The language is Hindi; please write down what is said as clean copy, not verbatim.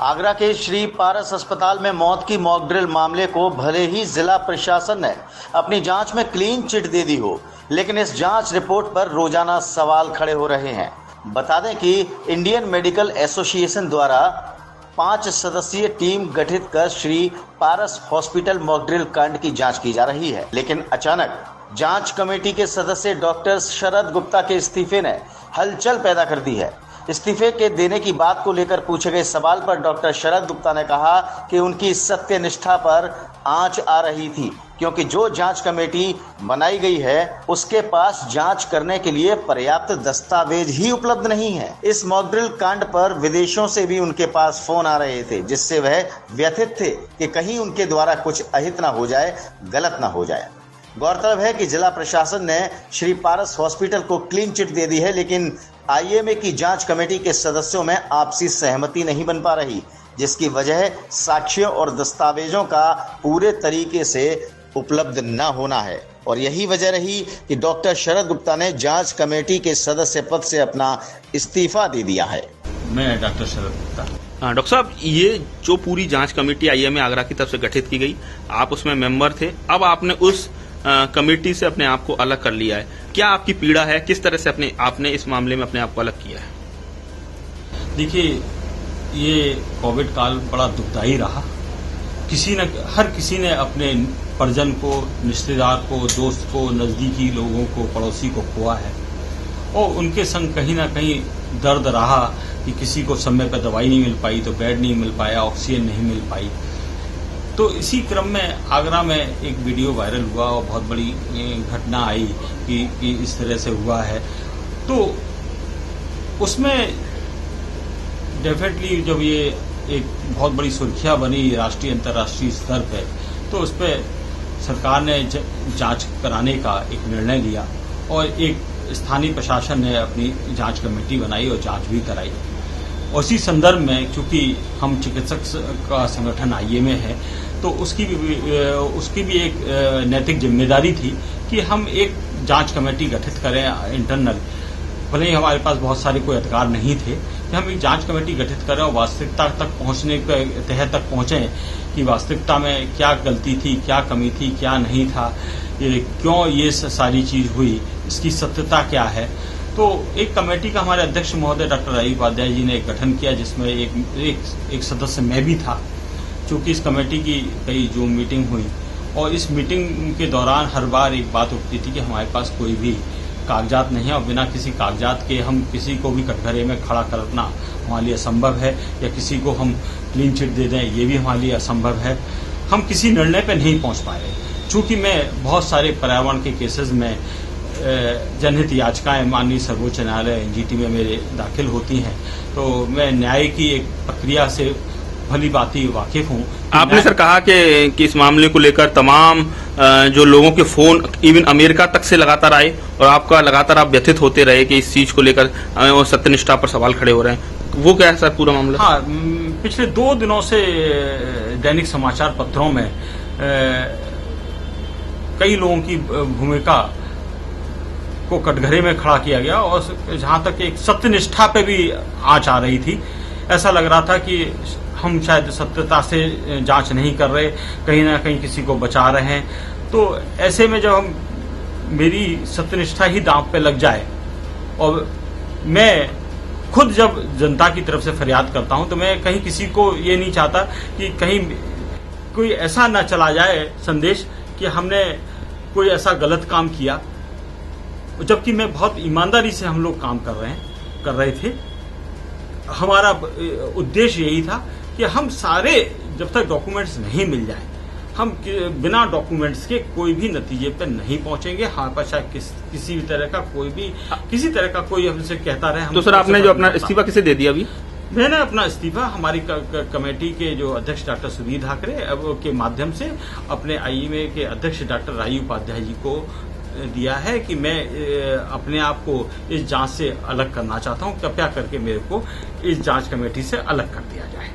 आगरा के श्री पारस अस्पताल में मौत की मॉक ड्रिल मामले को भले ही जिला प्रशासन ने अपनी जांच में क्लीन चिट दे दी हो, लेकिन इस जांच रिपोर्ट पर रोजाना सवाल खड़े हो रहे हैं। बता दें कि इंडियन मेडिकल एसोसिएशन द्वारा 5 सदस्यीय टीम गठित कर Shri Paras hospital mock drill कांड की जांच की जा रही है, लेकिन अचानक जांच कमेटी के सदस्य डॉक्टर शरद गुप्ता के इस्तीफे ने हलचल पैदा कर दी है। इस्तीफे के देने की बात को लेकर पूछे गए सवाल पर डॉक्टर शरद गुप्ता ने कहा कि उनकी सत्य निष्ठा पर आंच आ रही थी, क्योंकि जो जांच कमेटी बनाई गई है उसके पास जांच करने के लिए पर्याप्त दस्तावेज ही उपलब्ध नहीं है। इस मॉक ड्रिल कांड पर विदेशों से भी उनके पास फोन आ रहे थे, जिससे वह व्यथित थे कि कहीं उनके द्वारा कुछ अहित न हो जाए, गलत न हो जाए। गौरतलब है कि जिला प्रशासन ने श्री पारस हॉस्पिटल को क्लीन चिट दे दी है, लेकिन आईएमए की जांच कमेटी के सदस्यों में आपसी सहमति नहीं बन पा रही, जिसकी वजह साक्ष्यों और दस्तावेजों का पूरे तरीके से उपलब्ध न होना है। और यही वजह रही कि डॉक्टर शरद गुप्ता ने जांच कमेटी के सदस्य पद से अपना इस्तीफा दे दिया है। मैं डॉक्टर शरद गुप्ता। हाँ डॉक्टर साहब, ये जो पूरी जांच कमेटी आईएमए आगरा की तरफ से गठित की गई, आप उसमें मेंबर थे, अब आपने उस कमेटी से अपने आप को अलग कर लिया है। क्या आपकी पीड़ा है, किस तरह से आपने इस मामले में अपने आप को अलग किया है? देखिए, ये कोविड काल बड़ा दुखदायी रहा। हर किसी ने अपने परिजन को, रिश्तेदार को, दोस्त को, नजदीकी लोगों को, पड़ोसी को खोआ है, और उनके संग कहीं ना कहीं दर्द रहा कि किसी को समय पर दवाई नहीं मिल पाई, तो बेड नहीं मिल पाया, ऑक्सीजन नहीं मिल पाई। तो इसी क्रम में आगरा में एक वीडियो वायरल हुआ और बहुत बड़ी घटना आई कि इस तरह से हुआ है। तो उसमें डेफिनेटली जब ये एक बहुत बड़ी सुर्खियां बनी राष्ट्रीय अंतर्राष्ट्रीय स्तर पे, तो उस पर सरकार ने जांच कराने का एक निर्णय लिया और एक स्थानीय प्रशासन ने अपनी जांच कमेटी बनाई और जांच भी कराई। उसी संदर्भ में चूंकि हम चिकित्सक का संगठन आईएमए है, तो उसकी भी एक नैतिक जिम्मेदारी थी कि हम एक जांच कमेटी गठित करें इंटरनल। भले ही हमारे पास बहुत सारे कोई अधिकार नहीं थे कि हम एक जांच कमेटी गठित करें और वास्तविकता तक पहुंचने के तह तक पहुंचे कि वास्तविकता में क्या गलती थी, क्या कमी थी, क्या नहीं था, क्यों ये सारी चीज हुई, इसकी सत्यता क्या है। तो एक कमेटी का हमारे अध्यक्ष महोदय डॉक्टर राजीव उपाध्याय जी ने एक गठन किया, जिसमें एक सदस्य मैं भी था। चूंकि इस कमेटी की कई जूम मीटिंग हुई और इस मीटिंग के दौरान हर बार एक बात उठती थी कि हमारे पास कोई भी कागजात नहीं है और बिना किसी कागजात के हम किसी को भी कटघरे में खड़ा करना हमारे लिए असंभव है, या किसी को हम क्लीन चिट दे दें ये भी हमारे लिए असंभव है। हम किसी निर्णय पर नहीं पहुंच पाए। चूंकि मैं बहुत सारे पर्यावरण के केसेस में जनहित याचिकाएं माननीय सर्वोच्च न्यायालय एनजीटी में मेरे दाखिल होती हैं, तो मैं न्याय की एक प्रक्रिया से भली भांति वाकिफ हूँ। आपने सर कहा कि इस मामले को लेकर तमाम जो लोगों के फोन इवन अमेरिका तक से लगातार आए और आपका लगातार आप व्यथित होते रहे कि इस चीज को लेकर और सत्यनिष्ठा पर सवाल खड़े हो रहे हैं, वो क्या है सर पूरा मामला? हाँ, पिछले 2 दिनों से दैनिक समाचार पत्रों में कई लोगों की भूमिका को कटघरे में खड़ा किया गया और जहां तक एक सत्यनिष्ठा पे भी आंच आ रही थी। ऐसा लग रहा था कि हम शायद सत्यता से जांच नहीं कर रहे, कहीं ना कहीं किसी को बचा रहे हैं। तो ऐसे में जब मेरी सत्यनिष्ठा ही दांव पे लग जाए और मैं खुद जब जनता की तरफ से फरियाद करता हूं, तो मैं कहीं किसी को ये नहीं चाहता कि कहीं कोई ऐसा ना चला जाए संदेश कि हमने कोई ऐसा गलत काम किया, जबकि मैं बहुत ईमानदारी से हम लोग काम कर रहे थे। हमारा उद्देश्य यही था कि हम सारे, जब तक डॉक्यूमेंट्स नहीं मिल जाए, हम बिना डॉक्यूमेंट्स के कोई भी नतीजे पर नहीं पहुंचेंगे। हमारे पास किसी भी तरह का कोई हमसे कहता रहे। तो सर आपने जो अपना इस्तीफा किसे दे दिया? अभी मैंने अपना इस्तीफा हमारी कमेटी के जो अध्यक्ष डॉक्टर सुधीर ठाकरे के माध्यम से अपने आईएमए के अध्यक्ष डॉक्टर राजीव उपाध्याय जी को दिया है कि मैं अपने आप को इस जांच से अलग करना चाहता हूं। कृपया करके मेरे को इस जांच कमेटी से अलग कर दिया जाए।